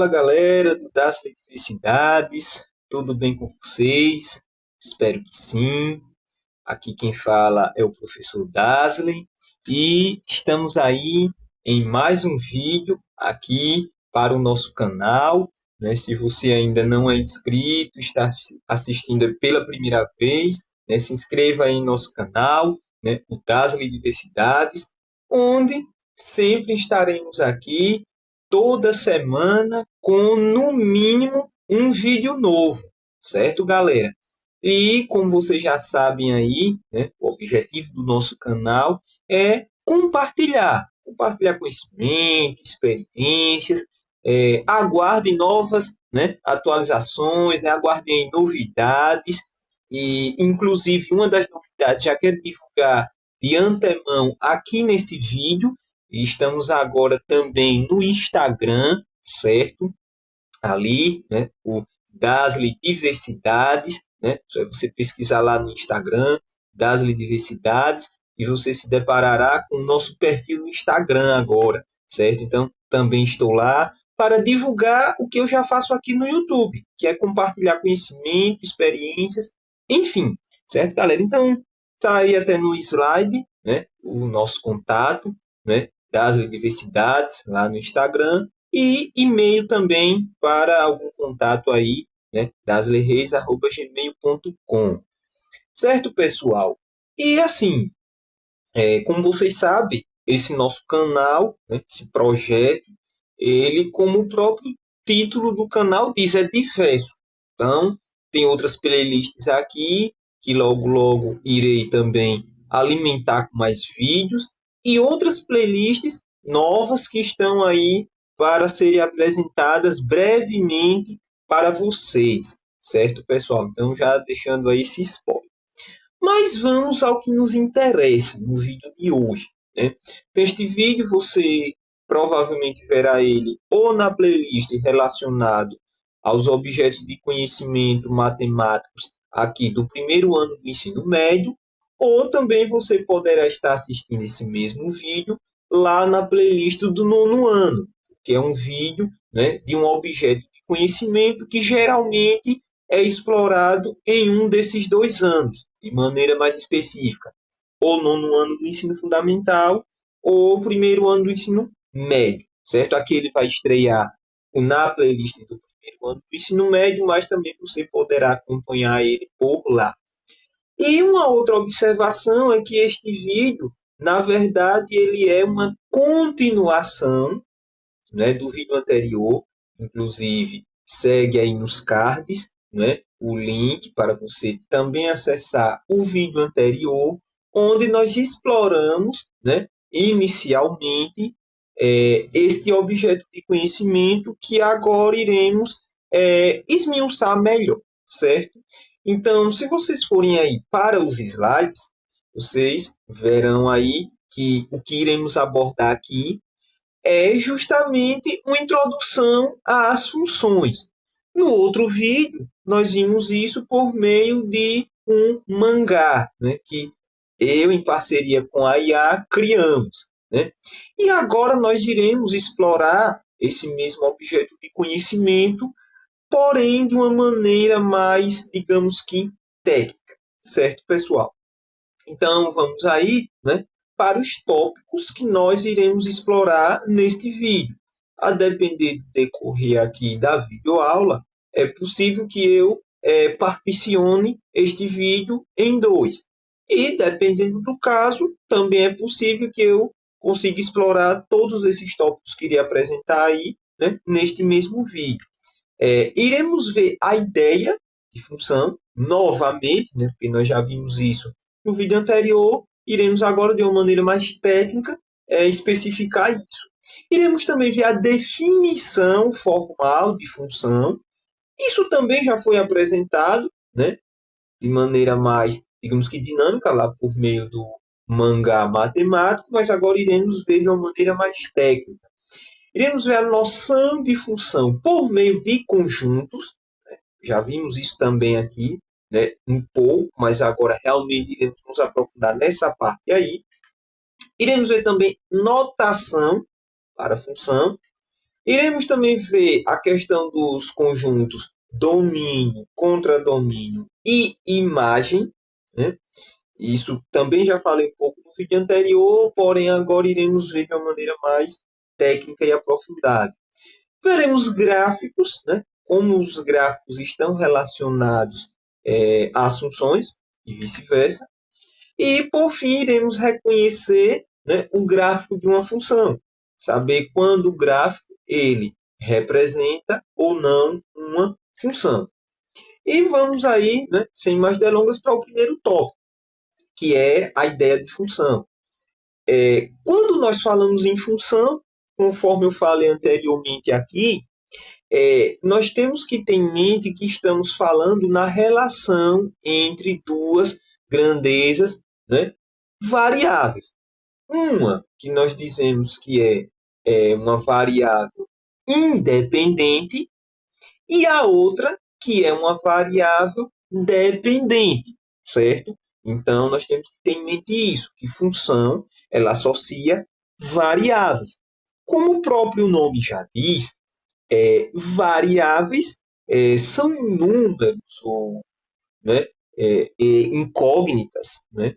Fala galera do Das Felicidades, tudo bem com vocês? Espero que sim. Aqui quem fala é o professor Dasley e estamos aí em mais um vídeo aqui para o nosso canal. Se você ainda não é inscrito, está assistindo pela primeira vez, se inscreva aí em nosso canal, o Dasley Diversidades, onde sempre estaremos aqui toda semana com no mínimo um vídeo novo, certo, galera? E como vocês já sabem aí, o objetivo do nosso canal é compartilhar conhecimento, experiências, aguardem novas atualizações, aguardem novidades, e inclusive uma das novidades já quero divulgar de antemão aqui nesse vídeo. Estamos agora também no Instagram, certo? Ali, o Dasley Diversidades, Se você pesquisar lá no Instagram, Dasley Diversidades, e você se deparará com o nosso perfil no Instagram agora, certo? Então, também estou lá para divulgar o que eu já faço aqui no YouTube, que é compartilhar conhecimento, experiências, enfim, certo, galera? Então, tá aí até no slide, o nosso contato, Dasley Diversidades, lá no Instagram, e e-mail também para algum contato aí, dasleyreis@gmail.com. Certo, pessoal? E assim, como vocês sabem, esse nosso canal, esse projeto, ele, como o próprio título do canal diz, é diverso. Então, tem outras playlists aqui, que logo, logo irei também alimentar com mais vídeos, e outras playlists novas que estão aí para serem apresentadas brevemente para vocês, certo, pessoal? Então, já deixando aí esse spoiler. Mas vamos ao que nos interessa no vídeo de hoje. Então, este vídeo você provavelmente verá ele ou na playlist relacionado aos objetos de conhecimento matemáticos aqui do primeiro ano do ensino médio, ou também você poderá estar assistindo esse mesmo vídeo lá na playlist do nono ano, que é um vídeo de um objeto de conhecimento que geralmente é explorado em um desses 2 anos, de maneira mais específica, ou nono ano do ensino fundamental, ou primeiro ano do ensino médio, certo? Aqui ele vai estrear na playlist do primeiro ano do ensino médio, mas também você poderá acompanhar ele por lá. E uma outra observação é que este vídeo, na verdade, ele é uma continuação do vídeo anterior, inclusive segue aí nos cards, o link para você também acessar o vídeo anterior, onde nós exploramos inicialmente este objeto de conhecimento que agora iremos esmiuçar melhor, certo? Então, se vocês forem aí para os slides, vocês verão aí que o que iremos abordar aqui é justamente uma introdução às funções. No outro vídeo, nós vimos isso por meio de um mangá, que eu, em parceria com a IA, criamos. E agora nós iremos explorar esse mesmo objeto de conhecimento, porém de uma maneira mais, digamos que, técnica. Certo, pessoal? Então, vamos aí, para os tópicos que nós iremos explorar neste vídeo. A depender do decorrer aqui da videoaula, é possível que eu particione este vídeo em 2. E, dependendo do caso, também é possível que eu consiga explorar todos esses tópicos que irei apresentar aí, neste mesmo vídeo. Iremos ver a ideia de função novamente, porque nós já vimos isso no vídeo anterior. Iremos agora, de uma maneira mais técnica, especificar isso. Iremos também ver a definição formal de função. Isso também já foi apresentado, de maneira mais, digamos que dinâmica, lá por meio do mangá matemático, mas agora iremos ver de uma maneira mais técnica. Iremos ver a noção de função por meio de conjuntos. Já vimos isso também aqui, um pouco, mas agora realmente iremos nos aprofundar nessa parte aí. Iremos ver também notação para a função. Iremos também ver a questão dos conjuntos domínio, contradomínio e imagem, né? Isso também já falei um pouco no vídeo anterior, porém agora iremos ver de uma maneira mais técnica e aprofundada. Veremos gráficos, né? Como os gráficos estão relacionados às funções e vice-versa. E, por fim, iremos reconhecer, né, o gráfico de uma função. Saber quando o gráfico ele representa ou não uma função. E vamos aí, né, sem mais delongas, para o primeiro tópico, que é a ideia de função. Quando nós falamos em função, conforme eu falei anteriormente aqui, nós temos que ter em mente que estamos falando na relação entre duas grandezas, né, variáveis. Uma que nós dizemos que é uma variável independente e a outra que é uma variável dependente, certo? Então, nós temos que ter em mente isso, que função ela associa variáveis. Como o próprio nome já diz, variáveis são números ou, né, incógnitas, né,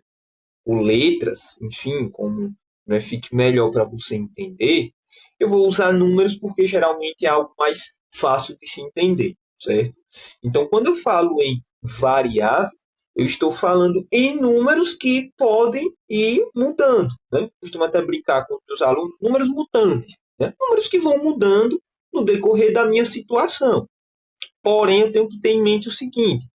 ou letras, enfim, como, né, fique melhor para você entender. Eu vou usar números porque geralmente é algo mais fácil de se entender, certo? Então, quando eu falo em variáveis, eu estou falando em números que podem ir mudando, né? Costumo até brincar com os meus alunos, números mutantes, né? Números que vão mudando no decorrer da minha situação. Porém, eu tenho que ter em mente o seguinte,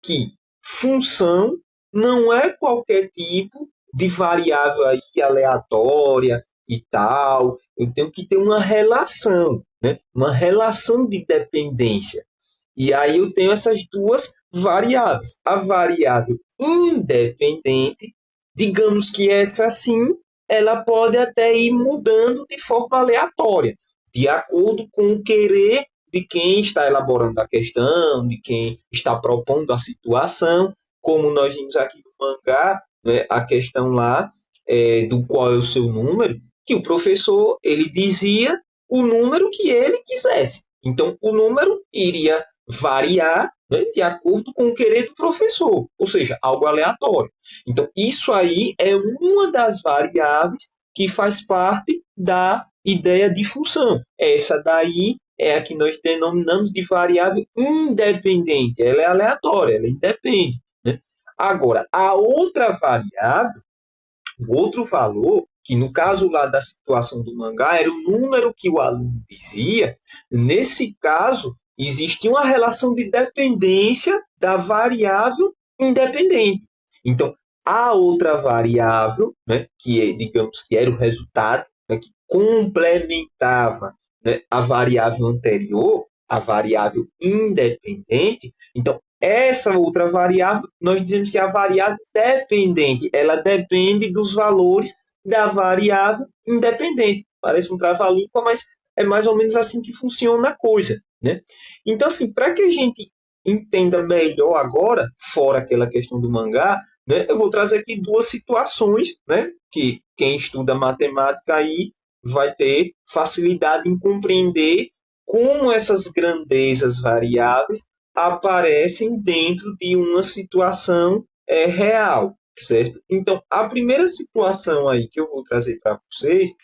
que função não é qualquer tipo de variável aí aleatória e tal. Eu tenho que ter uma relação, né? Uma relação de dependência. E aí eu tenho essas duas variáveis. A variável independente, digamos que essa sim, ela pode até ir mudando de forma aleatória, de acordo com o querer de quem está elaborando a questão, de quem está propondo a situação, como nós vimos aqui no mangá, né, a questão lá do qual é o seu número, que o professor ele dizia o número que ele quisesse. Então, o número iria variar, né, de acordo com o querer do professor, ou seja, algo aleatório. Então, isso aí é uma das variáveis que faz parte da ideia de função. Essa daí é a que nós denominamos de variável independente. Ela é aleatória, ela independe. Né? Agora, a outra variável, o outro valor, que no caso lá da situação do mangá era o número que o aluno dizia, nesse caso, existia uma relação de dependência da variável independente. Então, a outra variável, né, que digamos que era o resultado, né, que complementava, né, a variável anterior, a variável independente, então essa outra variável, nós dizemos que é a variável dependente. Ela depende dos valores da variável independente. Parece um trava-língua, mas é mais ou menos assim que funciona a coisa. Né? Então, assim, para que a gente entenda melhor agora, fora aquela questão do mangá, né, eu vou trazer aqui duas situações, né, que quem estuda matemática aí vai ter facilidade em compreender como essas grandezas variáveis aparecem dentro de uma situação real, certo? Então, a primeira situação aí que eu vou trazer para vocês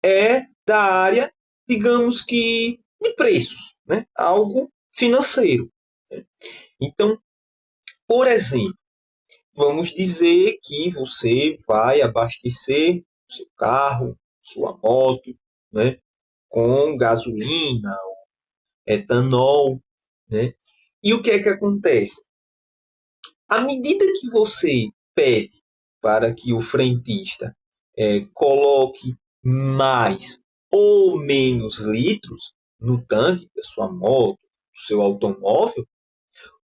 é da área, digamos que, de preços, né? Algo financeiro. Né? Então, por exemplo, vamos dizer que você vai abastecer seu carro, sua moto, né? Com gasolina, etanol, né? E o que é que acontece? À medida que você pede para que o frentista coloque mais ou menos litros no tanque da sua moto, do seu automóvel,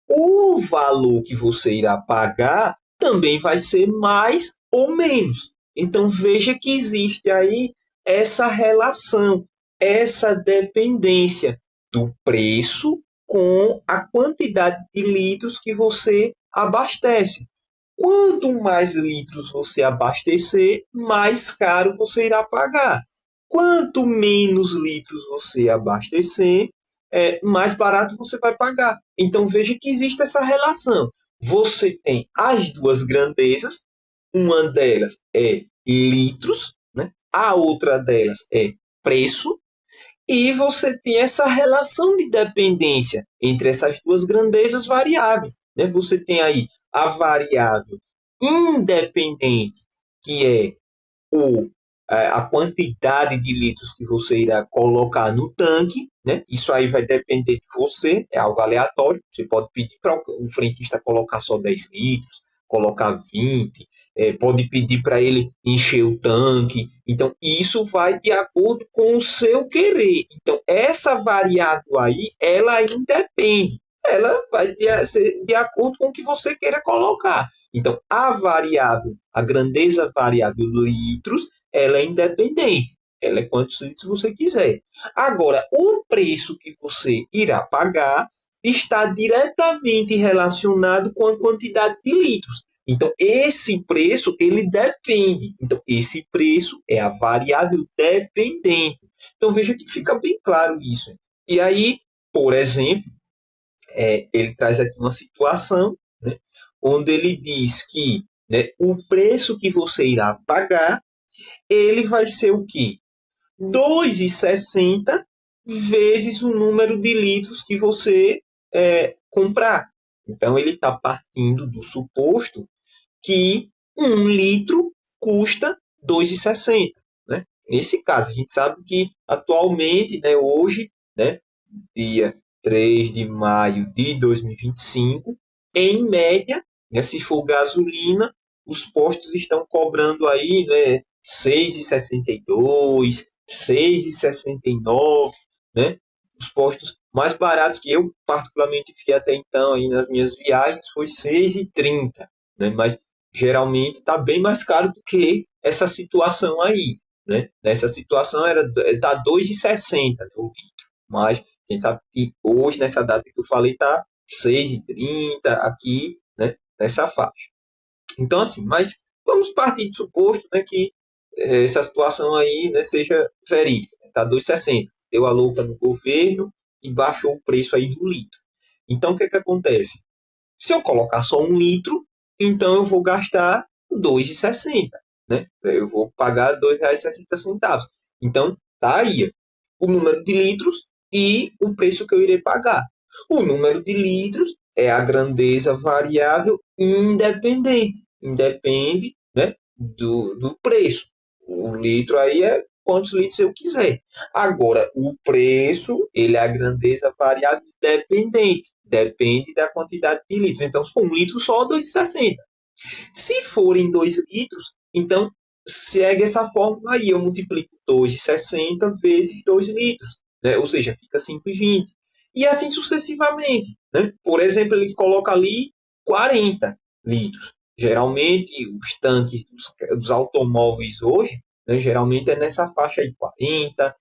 o valor que você irá pagar também vai ser mais ou menos. Então veja que existe aí essa relação, essa dependência do preço com a quantidade de litros que você abastece. Quanto mais litros você abastecer, mais caro você irá pagar. quanto menos litros você abastecer, mais barato você vai pagar. Então veja que existe essa relação. Você tem as duas grandezas, uma delas é litros, né? A outra delas é preço, e você tem essa relação de dependência entre essas duas grandezas variáveis, né? Você tem aí a variável independente, que é a quantidade de litros que você irá colocar no tanque, né? Isso aí vai depender de você, é algo aleatório. Você pode pedir para o frentista colocar só 10 litros, colocar 20, pode pedir para ele encher o tanque. Então, isso vai de acordo com o seu querer. Então, essa variável aí, ela independe. Ela vai ser de acordo com o que você queira colocar. Então, a grandeza variável litros, ela é independente. Ela é quantos litros você quiser. Agora, o preço que você irá pagar está diretamente relacionado com a quantidade de litros. Então, esse preço, ele depende. Então, esse preço é a variável dependente. Então, veja que fica bem claro isso. E aí, por exemplo, ele traz aqui uma situação, né, onde ele diz que, né, o preço que você irá pagar, ele vai ser o quê? 2,60 vezes o número de litros que você comprar. Então, ele está partindo do suposto que 1 litro custa 2,60. Né? Nesse caso, a gente sabe que atualmente, né, hoje, né, dia 3 de maio de 2025, em média, né, se for gasolina, os postos estão cobrando aí, né, 6,62, 6,69, né? Os postos mais baratos que eu particularmente vi até então aí nas minhas viagens foi 6,30, né? Mas geralmente está bem mais caro do que essa situação aí, né? Nessa situação tá 2,60, né, o litro, mas a gente sabe que hoje, nessa data que eu falei, está 6,30 aqui, né, nessa faixa. Então, assim, mas vamos partir do suposto, né, que essa situação aí, né, seja verídica. Está 2,60. Deu a louca no governo e baixou o preço aí do litro. Então, o que, que acontece? Se eu colocar só 1 litro, então eu vou gastar 2,60. Né? Eu vou pagar R$ 2,60. Então, tá aí o número de litros e o preço que eu irei pagar. O número de litros é a grandeza variável independente. Independe, né, do preço. O litro aí é quantos litros eu quiser. Agora, o preço, ele é a grandeza variável dependente. Depende da quantidade de litros. Então, se for 1 litro, só 2,60. Se forem 2 litros, então segue essa fórmula aí. Eu multiplico 2,60 vezes 2 litros. Né? Ou seja, fica 5,20. E assim sucessivamente. Né? Por exemplo, ele coloca ali 40 litros. Geralmente, os tanques dos automóveis hoje, né, geralmente é nessa faixa aí, 40,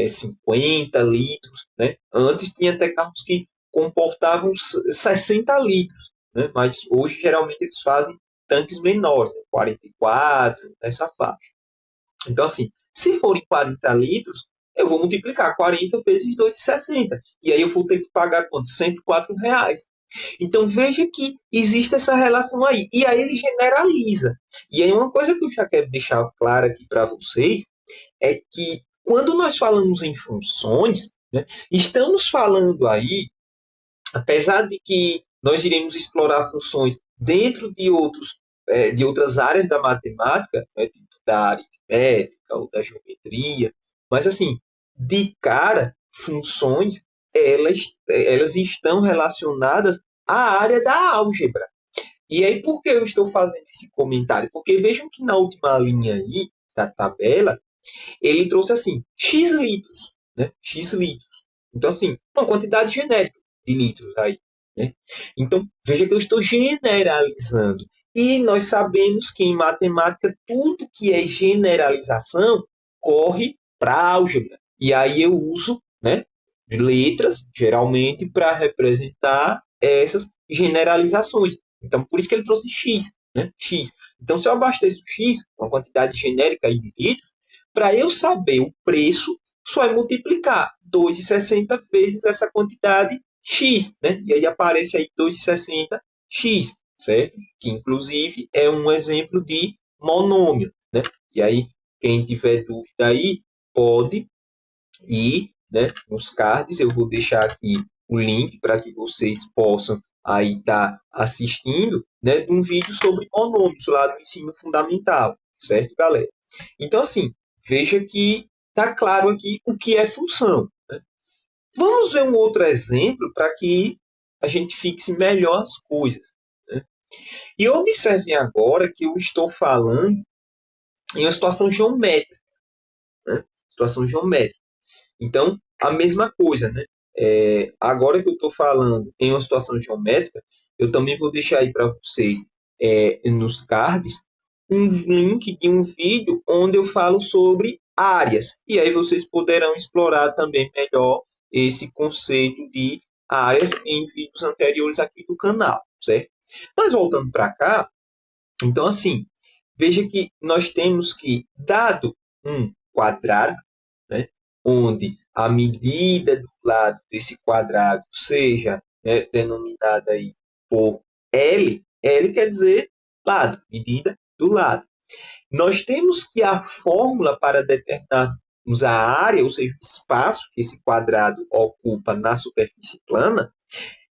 50 litros. Né? Antes tinha até carros que comportavam 60 litros. Né? Mas hoje, geralmente, eles fazem tanques menores, né? 44, nessa faixa. Então, assim, se forem 40 litros, eu vou multiplicar 40 vezes 2,60. E aí eu vou ter que pagar quanto? R$ 104. Então veja que existe essa relação aí. E aí ele generaliza. E aí uma coisa que eu já quero deixar clara aqui para vocês é que quando nós falamos em funções, né, estamos falando aí, apesar de que nós iremos explorar funções dentro de outras áreas da matemática, né, tipo da aritmética ou da geometria, mas assim, de cara, funções elas estão relacionadas à área da álgebra. E aí, por que eu estou fazendo esse comentário? Porque vejam que na última linha aí da tabela, ele trouxe assim, x litros, né? X litros. Então, assim, uma quantidade genérica de litros aí. Né? Então, veja que eu estou generalizando. E nós sabemos que em matemática, tudo que é generalização corre para a álgebra. E aí eu uso, né, letras, geralmente, para representar essas generalizações. Então, por isso que ele trouxe x. Né? X. Então, se eu abasteço x, uma quantidade genérica aí de litros, para eu saber o preço, só é multiplicar 2,60 vezes essa quantidade x, né? E aí aparece aí 2,60x, certo? Que inclusive é um exemplo de monômio, né? E aí, quem tiver dúvida aí, pode ir, né, nos cards. Eu vou deixar aqui o link para que vocês possam aí estar assistindo, né, de um vídeo sobre monômios lá do ensino fundamental, certo, galera? Então, assim, veja que está claro aqui o que é função. Né? Vamos ver um outro exemplo para que a gente fixe melhor as coisas. Né? E observem agora que eu estou falando em uma situação geométrica. Né? Situação geométrica. Então, a mesma coisa, né? Agora que eu estou falando em uma situação geométrica, eu também vou deixar aí para vocês nos cards um link de um vídeo onde eu falo sobre áreas. E aí vocês poderão explorar também melhor esse conceito de áreas em vídeos anteriores aqui do canal, certo? Mas voltando para cá, então assim, veja que nós temos que, dado um quadrado, né, onde a medida do lado desse quadrado seja, né, denominada aí por L, L quer dizer lado, medida do lado. Nós temos que a fórmula para determinarmos a área, ou seja, o espaço que esse quadrado ocupa na superfície plana,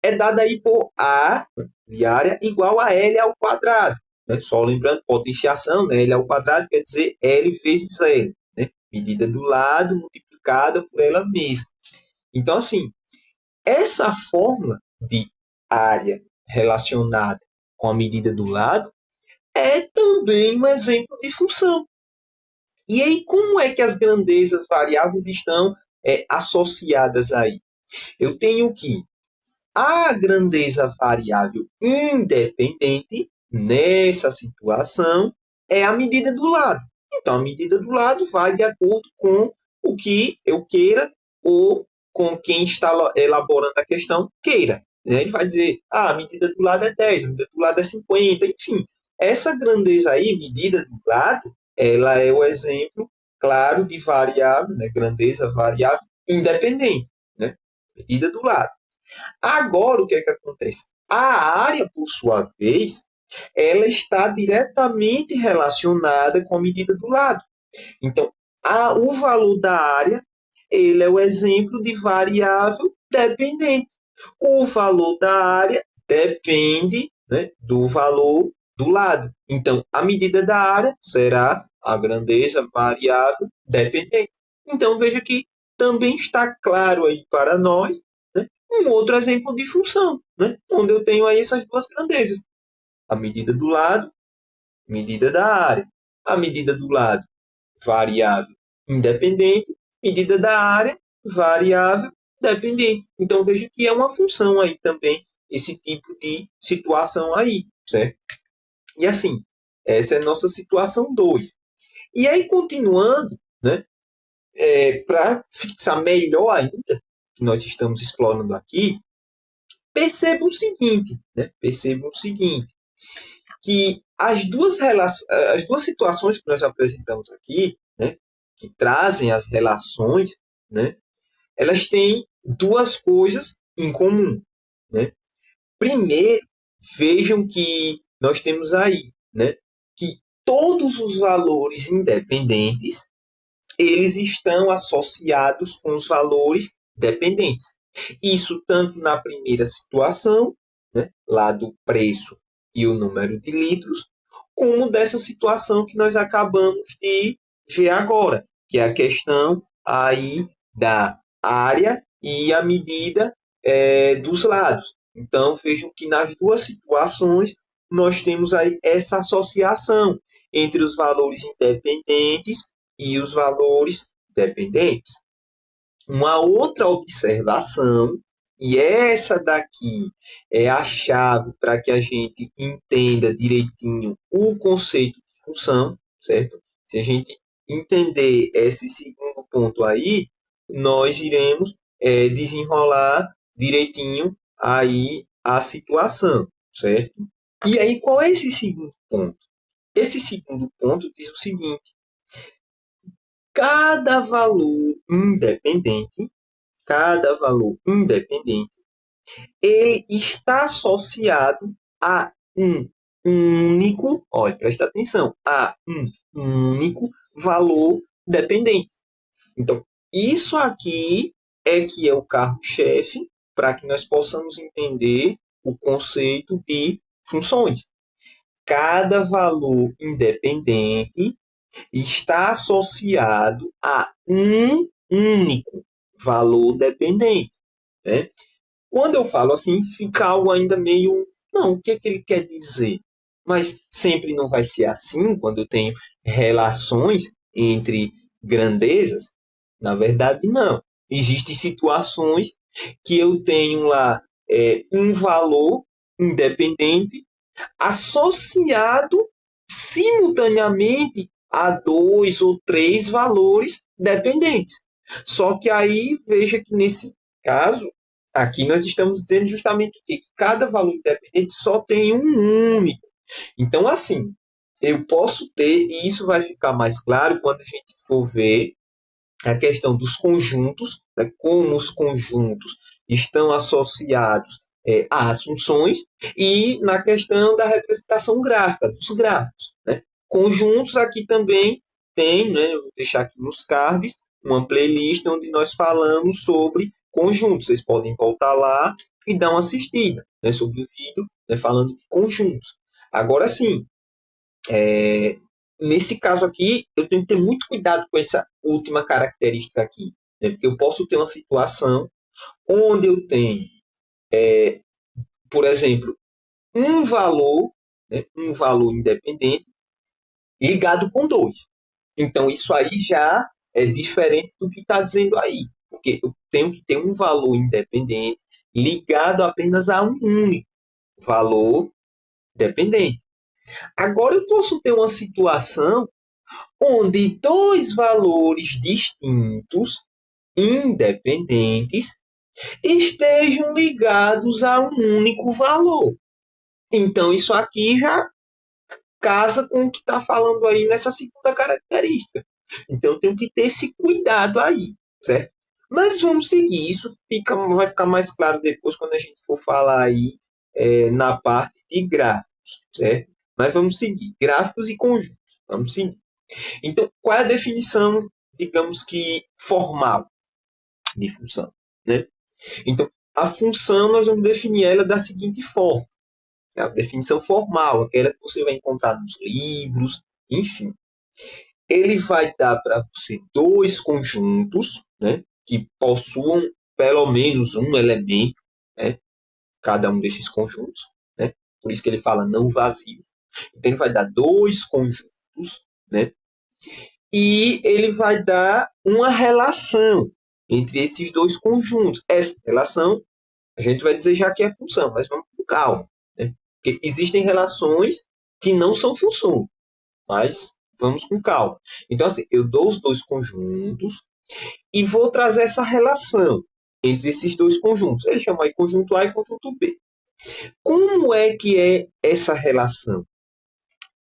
é dada aí por A de área igual a L ao quadrado. Né? Só lembrando, potenciação, né? L ao quadrado quer dizer L vezes L. Né? Medida do lado multiplicada por ela mesma. Então, assim, essa fórmula de área relacionada com a medida do lado é também um exemplo de função. E aí, como é que as grandezas variáveis estão associadas aí? Eu tenho que a grandeza variável independente, nessa situação, é a medida do lado. Então, a medida do lado vai de acordo com o que eu queira ou com quem está elaborando a questão queira. Ele vai dizer, a medida do lado é 10, a medida do lado é 50, enfim. Essa grandeza aí, medida do lado, ela é o exemplo claro de variável, né, grandeza variável independente, né, medida do lado. Agora, o que é que acontece? A área, por sua vez, ela está diretamente relacionada com a medida do lado. Então, o valor da área, ele é o exemplo de variável dependente. O valor da área depende, né, do valor do lado. Então, a medida da área será a grandeza variável dependente. Então, veja que também está claro aí para nós, né, um outro exemplo de função, né, onde eu tenho aí essas duas grandezas. A medida do lado, medida da área. A medida do lado, variável independente, medida da área, variável dependente. Então, veja que é uma função aí também, esse tipo de situação aí, certo? E assim, essa é a nossa situação 2. E aí, continuando, né, para fixar melhor ainda, que nós estamos explorando aqui, perceba o seguinte, né? Perceba o seguinte, que as duas situações que nós apresentamos aqui, né, que trazem as relações, né, elas têm duas coisas em comum. Né? Primeiro, vejam que nós temos aí, né, que todos os valores independentes eles estão associados com os valores dependentes. Isso tanto na primeira situação, né, lá do preço e o número de litros, como dessa situação que nós acabamos de ver agora, que é a questão aí da área e a medida dos lados. Então, vejam que nas duas situações nós temos aí essa associação entre os valores independentes e os valores dependentes. Uma outra observação, e essa daqui é a chave para que a gente entenda direitinho o conceito de função, certo? Se a gente entender esse segundo ponto aí, nós iremos desenrolar direitinho aí a situação, certo? E aí, qual é esse segundo ponto? Esse segundo ponto diz o seguinte: cada valor independente, cada valor independente, ele está associado a um único, olha, presta atenção, a um único valor dependente. Então, isso aqui é que é o carro-chefe para que nós possamos entender o conceito de funções. Cada valor independente está associado a um único valor dependente, né? Quando eu falo assim, fica algo ainda meio. Não, o que é que ele quer dizer? Mas sempre não vai ser assim quando eu tenho relações entre grandezas? Na verdade, não. Existem situações que eu tenho lá um valor independente associado simultaneamente a dois ou três valores dependentes. Só que aí veja que nesse caso, aqui nós estamos dizendo justamente o quê? Que cada valor independente só tem um único. Então, assim, eu posso ter, e isso vai ficar mais claro quando a gente for ver a questão dos conjuntos, né, como os conjuntos estão associados às funções, e na questão da representação gráfica, dos gráficos. Né? Conjuntos aqui também tem, né, eu vou deixar aqui nos cards, uma playlist onde nós falamos sobre conjuntos. Vocês podem voltar lá e dar uma assistida, né, sobre o vídeo, né, falando de conjuntos. Agora sim, nesse caso aqui, eu tenho que ter muito cuidado com essa última característica aqui, né? Porque eu posso ter uma situação onde eu tenho, por exemplo, um valor, né, um valor independente ligado com dois. Então, isso aí já é diferente do que está dizendo aí, porque eu tenho que ter um valor independente ligado apenas a um único valor dependente. Agora, eu posso ter uma situação onde dois valores distintos, independentes, estejam ligados a um único valor. Então, isso aqui já casa com o que está falando aí nessa segunda característica. Então, eu tenho que ter esse cuidado aí, certo? Mas vamos seguir, isso vai ficar mais claro depois quando a gente for falar aí na parte de gráficos, certo? Mas vamos seguir, gráficos e conjuntos, vamos seguir. Então, qual é a definição, digamos que, formal de função? Né? Então, a função nós vamos definir ela da seguinte forma. É a definição formal, aquela que você vai encontrar nos livros, enfim. Ele vai dar para você dois conjuntos, né, que possuam pelo menos um elemento, né, cada um desses conjuntos. Né? Por isso que ele fala não vazio. Então, ele vai dar dois conjuntos, né, e ele vai dar uma relação entre esses dois conjuntos. Essa relação, a gente vai dizer já que é função, mas vamos com calma. Né? Porque existem relações que não são funções, mas vamos com calma. Então, assim, eu dou os dois conjuntos e vou trazer essa relação entre esses dois conjuntos. Ele chama aí conjunto A e conjunto B. Como é que é essa relação?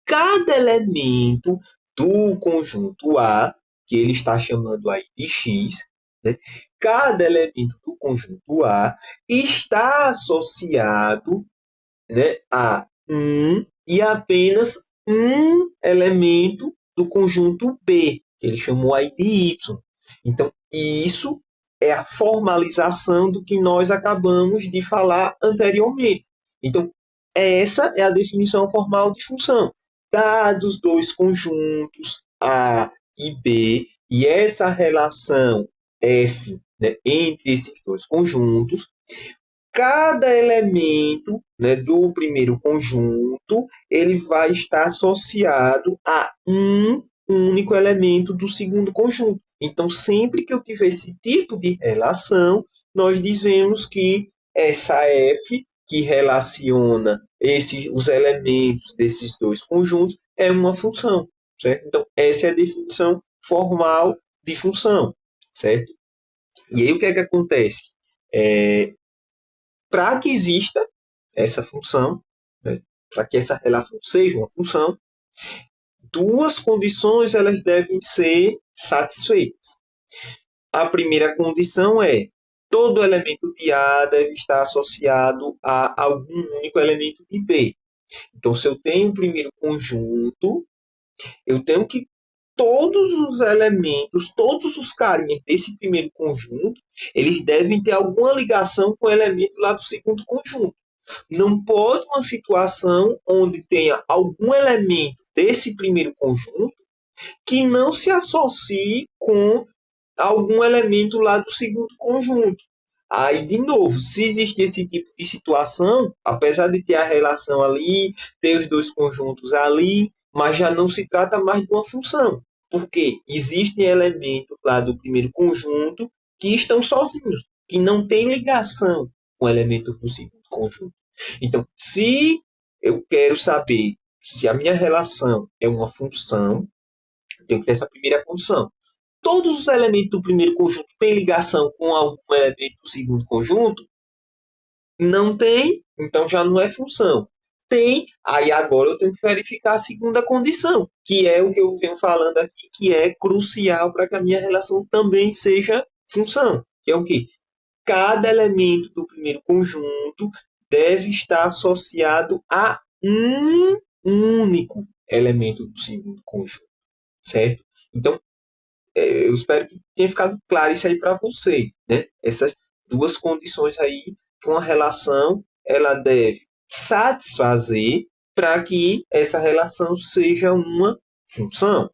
Cada elemento do conjunto A, que ele está chamando aí de X, né? Cada elemento do conjunto A está associado, né, a um e apenas um elemento do conjunto B, que ele chamou aí de Y. Então, isso é a formalização do que nós acabamos de falar anteriormente. Então, essa é a definição formal de função. Dados dois conjuntos A e B, e essa relação F, né, entre esses dois conjuntos, cada elemento, né, do primeiro conjunto, ele vai estar associado a um único elemento do segundo conjunto. Então, sempre que eu tiver esse tipo de relação, nós dizemos que essa F, que relaciona os elementos desses dois conjuntos, é uma função, certo? Então, essa é a definição formal de função, certo? E aí, o que é que acontece? Para que exista essa função, né, para que essa relação seja uma função, duas condições elas devem ser satisfeitas. A primeira condição é todo elemento de A deve estar associado a algum único elemento de B. Então, se eu tenho o primeiro conjunto, eu tenho que todos os elementos, todos os carinhas desse primeiro conjunto, eles devem ter alguma ligação com o elemento lá do segundo conjunto. Não pode uma situação onde tenha algum elemento desse primeiro conjunto que não se associe com algum elemento lá do segundo conjunto. Aí, de novo, se existe esse tipo de situação, apesar de ter a relação ali, ter os dois conjuntos ali, mas já não se trata mais de uma função, porque existem elementos lá do primeiro conjunto que estão sozinhos, que não têm ligação com elementos do segundo conjunto. Então, se eu quero saber se a minha relação é uma função, eu tenho que ter essa primeira condição. Todos os elementos do primeiro conjunto têm ligação com algum elemento do segundo conjunto? Não tem, então já não é função. Tem, aí agora eu tenho que verificar a segunda condição, que é o que eu venho falando aqui, que é crucial para que a minha relação também seja função, que é o quê? Cada elemento do primeiro conjunto deve estar associado a um único elemento do segundo conjunto, certo? Então, eu espero que tenha ficado claro isso aí para vocês, né? Essas duas condições aí que uma relação ela deve satisfazer para que essa relação seja uma função.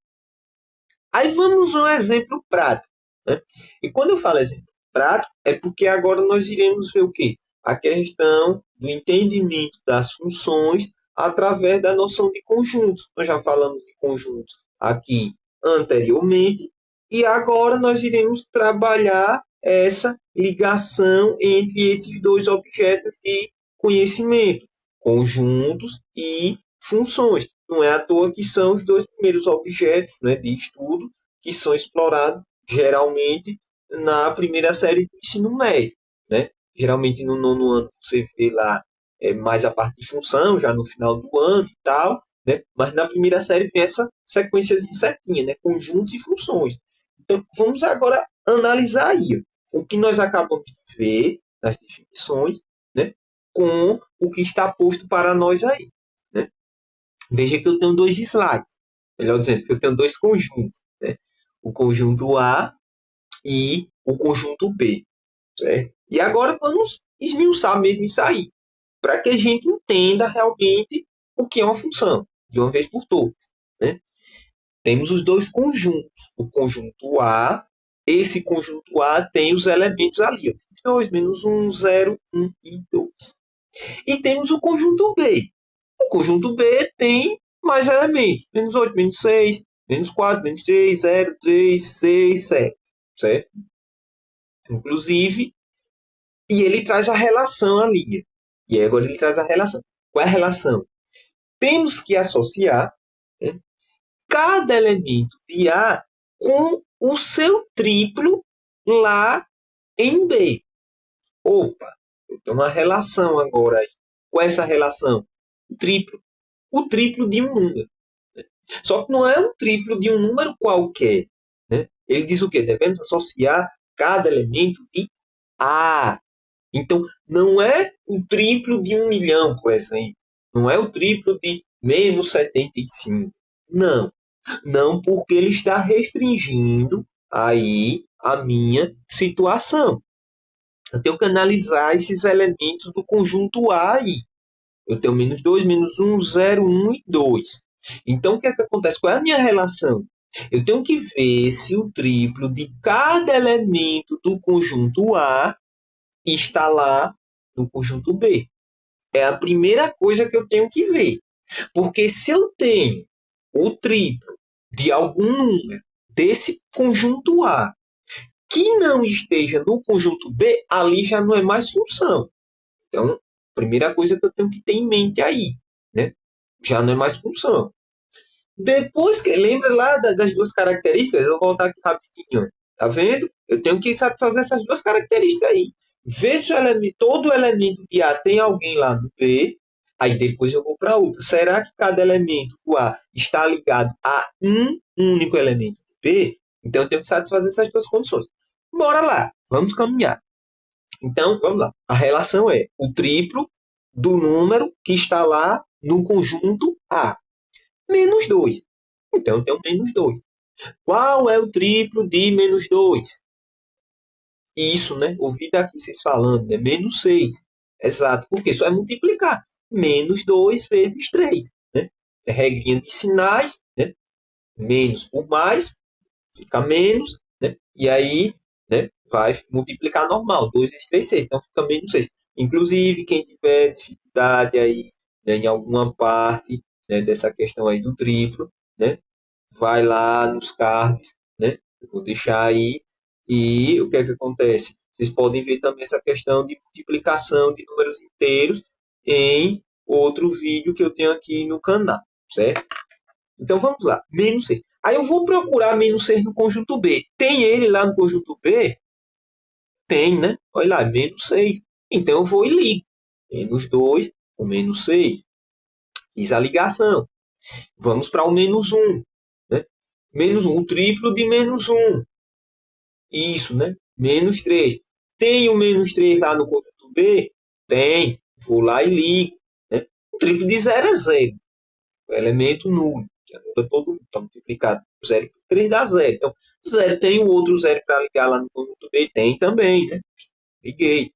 Aí vamos a um exemplo prático, né? E quando eu falo exemplo prático, é porque agora nós iremos ver o quê? A questão do entendimento das funções através da noção de conjuntos. Nós já falamos de conjuntos aqui anteriormente, e agora nós iremos trabalhar essa ligação entre esses dois objetos de conhecimento, conjuntos e funções. Não é à toa que são os dois primeiros objetos, né, de estudo que são explorados geralmente na primeira série do ensino médio, né? Geralmente no nono ano você vê lá mais a parte de função, já no final do ano e tal, né? Mas na primeira série vem essa sequência certinha, né? Conjuntos e funções. Então, vamos agora analisar aí o que nós acabamos de ver nas definições, né? Com o que está posto para nós aí, né? Veja que eu tenho dois slides, melhor dizendo, que eu tenho dois conjuntos, né? O conjunto A e o conjunto B, certo? E agora vamos esmiuçar mesmo isso aí, para que a gente entenda realmente o que é uma função, de uma vez por todas, né? Temos os dois conjuntos. O conjunto A, esse conjunto A tem os elementos ali, ó, 2, menos 1, 0, 1 e 2. E temos o conjunto B. O conjunto B tem mais elementos, menos 8, menos 6, menos 4, menos 3, 0, 3, 6, 7, certo? Inclusive, e ele traz a relação ali. E agora ele traz a relação. Qual é a relação? Temos que associar, né, cada elemento de A com o seu triplo lá em B. Opa, eu tenho uma relação agora aí. Qual é essa relação? O triplo. O triplo de um número. Só que não é um triplo de um número qualquer, né? Ele diz o quê? Devemos associar cada elemento de A. Então, não é o triplo de 1 milhão, por exemplo. Não é o triplo de menos 75. Não. Não, porque ele está restringindo aí a minha situação. Eu tenho que analisar esses elementos do conjunto A aí. Eu tenho menos 2, menos 1, 0, 1 e 2. Então, o que é que acontece? Qual é a minha relação? Eu tenho que ver se o triplo de cada elemento do conjunto A está lá no conjunto B. É a primeira coisa que eu tenho que ver. Porque se eu tenho o triplo de algum número desse conjunto A que não esteja no conjunto B, ali já não é mais função. Então, primeira coisa que eu tenho que ter em mente aí, né? Já não é mais função. Depois que lembra lá das duas características, eu vou voltar aqui rapidinho. Tá vendo? Eu tenho que satisfazer essas duas características aí. Ver se todo elemento de A tem alguém lá no B. Aí depois eu vou para outra. Será que cada elemento do A está ligado a um único elemento do B? Então eu tenho que satisfazer essas duas condições. Bora lá, vamos caminhar. Então, vamos lá. A relação é o triplo do número que está lá no conjunto A. Menos 2. Então, eu tenho menos 2. Qual é o triplo de menos 2? Isso, né? Ouvi daqui vocês falando, né? Menos 6. Exato, porque só é multiplicar. Menos 2 vezes 3. Né? É regrinha de sinais, né? Menos por mais, fica menos, né? E aí, né, vai multiplicar normal. 2 vezes 3, 6. Então fica menos 6. Inclusive, quem tiver dificuldade aí, né, em alguma parte, né, dessa questão aí do triplo, né, vai lá nos cards, né? Eu vou deixar aí. E o que é que acontece? Vocês podem ver também essa questão de multiplicação de números inteiros em outro vídeo que eu tenho aqui no canal, certo? Então vamos lá, menos 6. Aí eu vou procurar menos 6 no conjunto B. Tem ele lá no conjunto B? Tem, né? Olha lá, menos 6. Então eu vou e ligo. Menos 2 com menos 6. Fiz a ligação. Vamos para o menos 1. Né? Menos 1, o triplo de menos 1. Isso, né? Menos 3. Tem o menos 3 lá no conjunto B? Tem. Vou lá e ligo. Né? O triplo de 0 é 0. O elemento nulo, que anula todo mundo. Então, multiplicado por 0 por 3 dá 0. Então, 0 tem o outro 0 para ligar lá no conjunto B? Tem também, né? Liguei.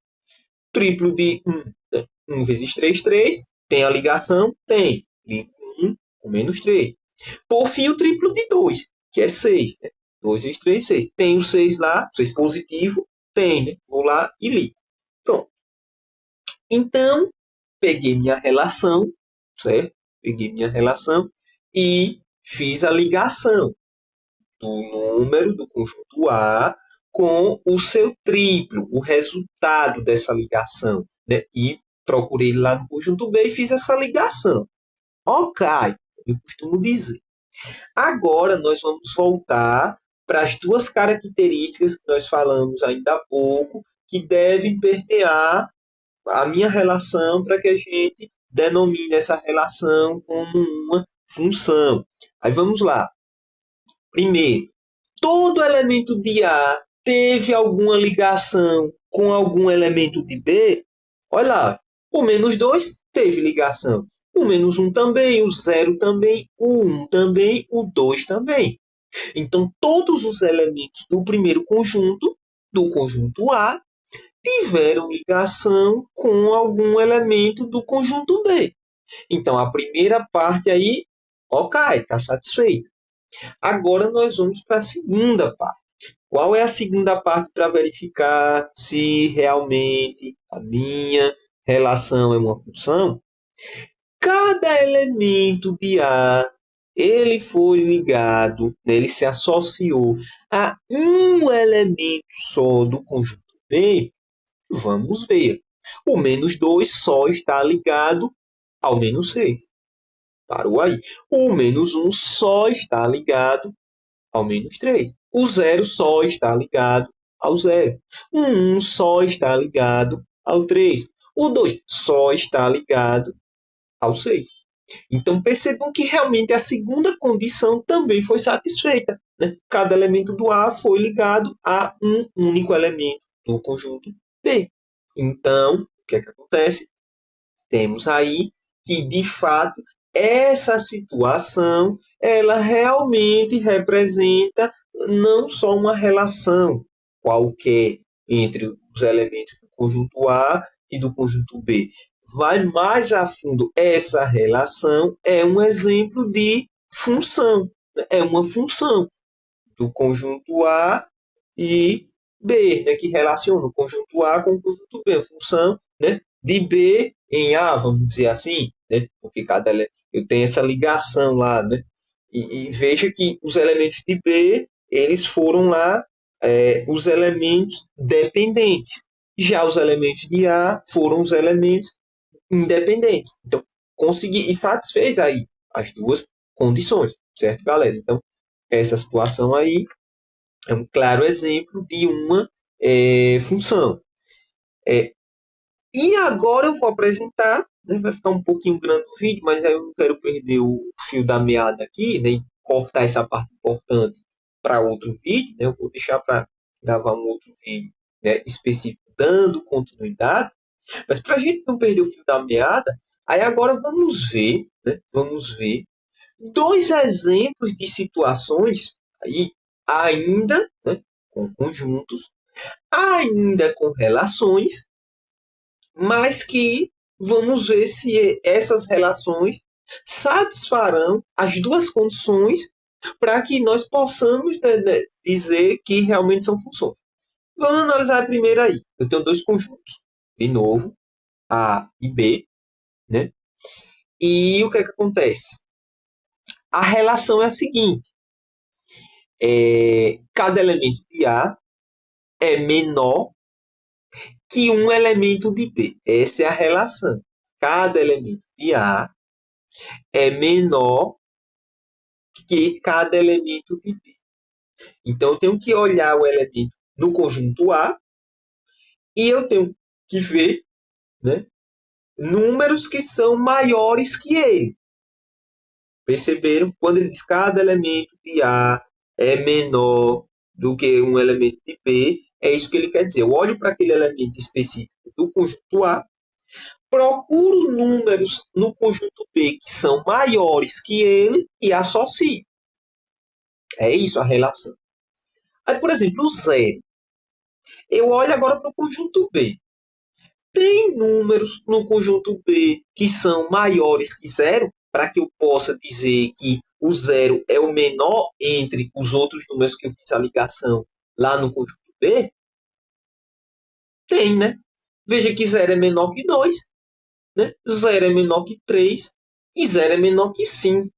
Triplo de 1, né? 1 vezes 3, 3. Tem a ligação? Tem. Ligo 1 com menos 3. Por fim, o triplo de 2, que é 6. Né? 2 vezes 3, 6. Tem o 6 lá, 6 positivo? Tem, né? Vou lá e ligo. Pronto. Então, peguei minha relação, certo? Peguei minha relação e fiz a ligação do número do conjunto A com o seu triplo, o resultado dessa ligação. Né? E procurei lá no conjunto B e fiz essa ligação. Ok, eu costumo dizer. Agora nós vamos voltar para as duas características que nós falamos ainda há pouco, que devem permear a minha relação para que a gente denomine essa relação como uma função. Aí vamos lá. Primeiro, todo elemento de A teve alguma ligação com algum elemento de B? Olha lá, o menos 2 teve ligação. O menos 1 também, o 0 também, o 1 também, o 2 também. Então, todos os elementos do primeiro conjunto, do conjunto A, tiveram ligação com algum elemento do conjunto B. Então, a primeira parte aí, ok, está satisfeita. Agora nós vamos para a segunda parte. Qual é a segunda parte para verificar se realmente a minha relação é uma função? Cada elemento de A, ele foi ligado, ele se associou a um elemento só do conjunto B. Vamos ver. O menos 2 só está ligado ao menos 6. Parou aí. O menos 1 só está ligado ao menos 3. O 0 só está ligado ao 0. O 1 só está ligado ao 3. O 2 só está ligado ao 6. Então percebam que realmente a segunda condição também foi satisfeita. Né? Cada elemento do A foi ligado a um único elemento do conjunto B. Então, o que é que acontece? Temos aí que, de fato, essa situação ela realmente representa não só uma relação qualquer entre os elementos do conjunto A e do conjunto B. Vai mais a fundo. Essa relação é um exemplo de função. É uma função do conjunto A e B, né, que relaciona o conjunto A com o conjunto B, a função, né, de B em A, vamos dizer assim, né, porque eu tenho essa ligação lá, né, e veja que os elementos de B, eles foram lá os elementos dependentes, já os elementos de A foram os elementos independentes. Então, consegui e satisfez aí as duas condições, certo, galera? Então, essa situação aí é um claro exemplo de uma função. E agora eu vou apresentar, né, vai ficar um pouquinho grande o vídeo, mas aí eu não quero perder o fio da meada aqui, né, e cortar essa parte importante para outro vídeo, né, eu vou deixar para gravar um outro vídeo, né, específico dando continuidade, mas para a gente não perder o fio da meada, aí agora vamos ver, né, vamos ver dois exemplos de situações aí ainda, né, com conjuntos, ainda com relações, mas que vamos ver se essas relações satisfarão as duas condições para que nós possamos dizer que realmente são funções. Vamos analisar a primeira aí. Eu tenho dois conjuntos, de novo, A e B, né? E o que é que acontece? A relação é a seguinte: cada elemento de A é menor que um elemento de B. Essa é a relação. Cada elemento de A é menor que cada elemento de B. Então, eu tenho que olhar o elemento no conjunto A e eu tenho que ver, né, números que são maiores que ele. Perceberam? Quando ele diz que cada elemento de A é menor do que um elemento de B, é isso que ele quer dizer. Eu olho para aquele elemento específico do conjunto A, procuro números no conjunto B que são maiores que ele e associo. É isso a relação. Aí, por exemplo, o zero. Eu olho agora para o conjunto B. Tem números no conjunto B que são maiores que zero, para que eu possa dizer que o zero é o menor entre os outros números que eu fiz a ligação lá no conjunto B? Tem, né? Veja que zero é menor que 2, né? Zero é menor que 3 e zero é menor que 5.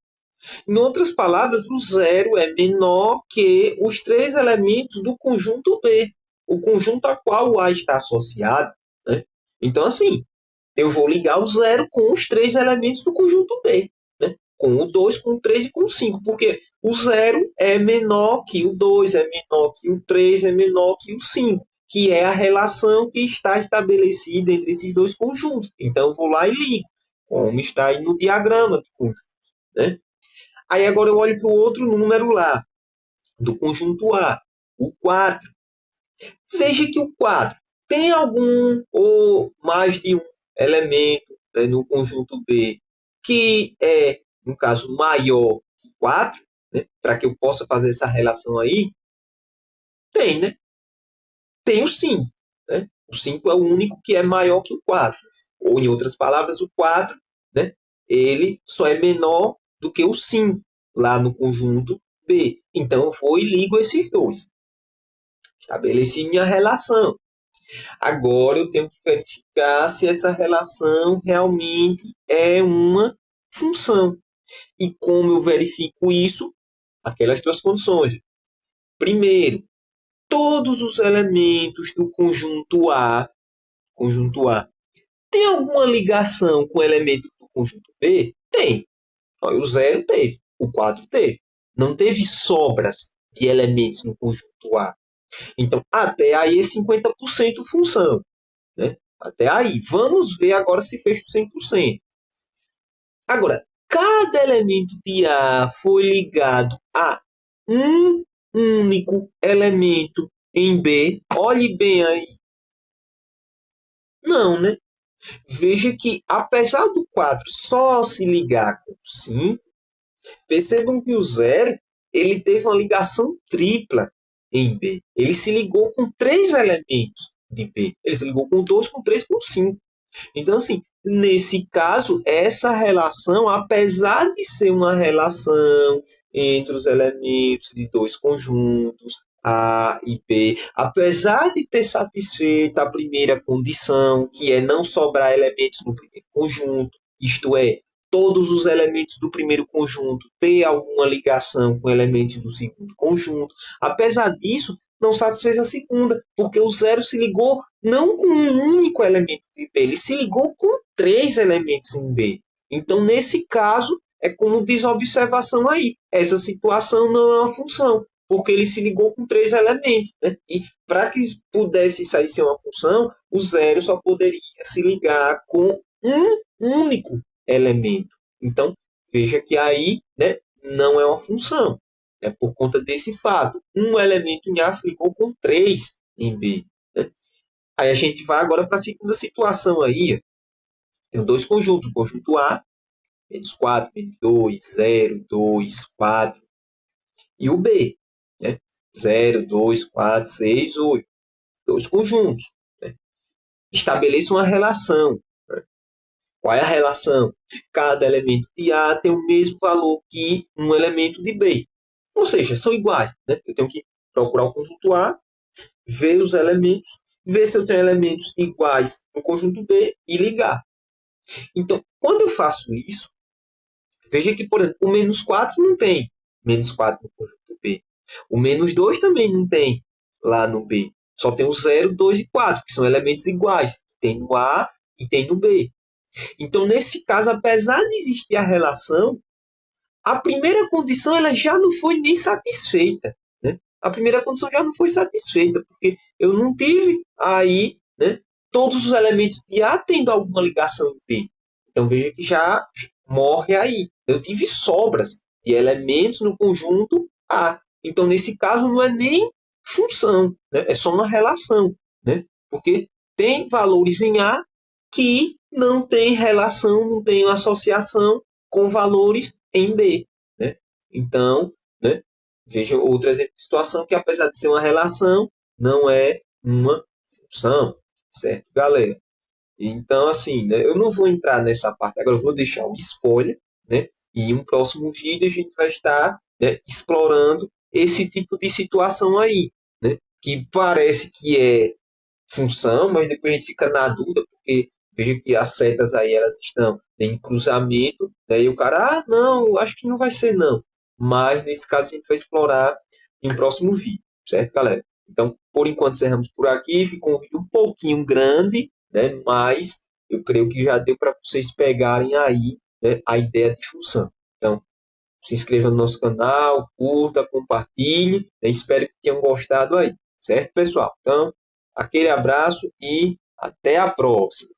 Em outras palavras, o zero é menor que os três elementos do conjunto B, o conjunto a qual o A está associado, né? Então, assim, eu vou ligar o zero com os três elementos do conjunto B, né? Com o 2, com o 3 e com o 5, porque o zero é menor que o 2, é menor que o 3, é menor que o 5, que é a relação que está estabelecida entre esses dois conjuntos. Então, eu vou lá e ligo, como está aí no diagrama do conjunto, né? Aí agora eu olho para o outro número lá, do conjunto A, o 4. Veja que o 4 tem algum ou mais de um elemento, né, no conjunto B que é, no caso, maior que 4, né, para que eu possa fazer essa relação aí. Tem, né? Tem o 5. Né? O 5 é o único que é maior que o 4. Ou, em outras palavras, o 4, né, ele só é menor do que o 5 lá no conjunto B. Então, eu vou e ligo esses dois. Estabeleci minha relação. Agora, eu tenho que verificar se essa relação realmente é uma função. E como eu verifico isso? Aquelas duas condições. Primeiro, todos os elementos do conjunto A, tem alguma ligação com o elemento do conjunto B? Tem. O 0 teve, o 4 teve. Não teve sobras de elementos no conjunto A. Então, até aí é 50% função. Né? Até aí. Vamos ver agora se fecha o 100%. Agora, cada elemento de A foi ligado a um único elemento em B. Olhe bem aí. Não, né? Veja que, apesar do 4 só se ligar com 5, percebam que o 0 ele teve uma ligação tripla em B. Ele se ligou com 3 elementos de B. Ele se ligou com 2, com 3, com 5. Então, assim, nesse caso, essa relação, apesar de ser uma relação entre os elementos de dois conjuntos, A e B, apesar de ter satisfeito a primeira condição, que é não sobrar elementos no primeiro conjunto, isto é, todos os elementos do primeiro conjunto ter alguma ligação com elementos do segundo conjunto, apesar disso, não satisfez a segunda, porque o zero se ligou não com um único elemento de B, ele se ligou com 3 elementos em B. Então, nesse caso, é como diz a observação aí, essa situação não é uma função, porque ele se ligou com 3 elementos, né? E para que pudesse sair ser uma função, o zero só poderia se ligar com um único elemento. Então, veja que aí, né, não é uma função. É por conta desse fato. Um elemento em A se ligou com 3 em B. Né? Aí a gente vai agora para a segunda situação aí. Tem dois conjuntos. O conjunto A, menos 4, menos 2, 0, 2, 4. E o B, né? 0, 2, 4, 6, 8. Dois conjuntos. Né? Estabeleça uma relação. Né? Qual é a relação? Cada elemento de A tem o mesmo valor que um elemento de B. Ou seja, são iguais. Né? Eu tenho que procurar o conjunto A, ver os elementos, ver se eu tenho elementos iguais no conjunto B e ligar. Então, quando eu faço isso, veja que, por exemplo, o menos 4 não tem menos 4 no conjunto B. O menos 2 também não tem lá no B. Só tem o 0, 2 e 4, que são elementos iguais. Tem no A e tem no B. Então, nesse caso, apesar de existir a relação, a primeira condição ela já não foi nem satisfeita. Né? A primeira condição já não foi satisfeita, porque eu não tive aí, né, todos os elementos de A tendo alguma ligação em B. Então veja que já morre aí. Eu tive sobras de elementos no conjunto A. Então, nesse caso, não é nem função, né? É só uma relação. Né? Porque tem valores em A que não tem relação, não tem associação com valores em B. Né? Então, né, veja outro exemplo de situação que, apesar de ser uma relação, não é uma função. Certo, galera? Então, assim, né, eu não vou entrar nessa parte agora, eu vou deixar um spoiler, né? E em um próximo vídeo a gente vai estar, né, explorando esse tipo de situação aí, né? Que parece que é função, mas depois a gente fica na dúvida, porque veja que as setas aí elas estão em cruzamento, né? E o cara, não, acho que não vai ser não. Mas nesse caso a gente vai explorar em um próximo vídeo, certo, galera? Então, por enquanto, encerramos por aqui. Ficou um vídeo um pouquinho grande, né? Mas eu creio que já deu para vocês pegarem aí, né, a ideia de função. Então, se inscreva no nosso canal, curta, compartilhe. Né? Espero que tenham gostado aí, certo, pessoal? Então, aquele abraço e até a próxima.